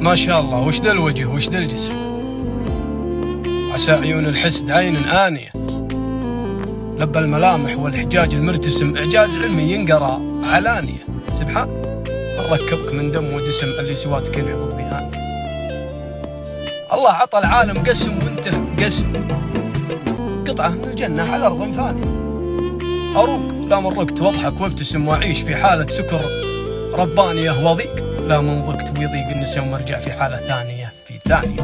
ما شاء الله، وش ذا الوجه وش ذا الجسم، عسى عيون الحسد عين آنية، لبى الملامح والحجاج المرتسم، إعجاز علمي ينقرأ علانية. سبحان من ركبك من دم ودسم، اللي سواتك ينحض بهانية. الله عطى العالم قسم وانت قسم، قطعة من الجنة على أرض ثانية. أروق لا من رقت واضحك وابتسم، وأعيش في حالة سكر ربانية، وضيق لا من ضقت ويضيق النسم، وارجع في حالة ثانية في ثانية.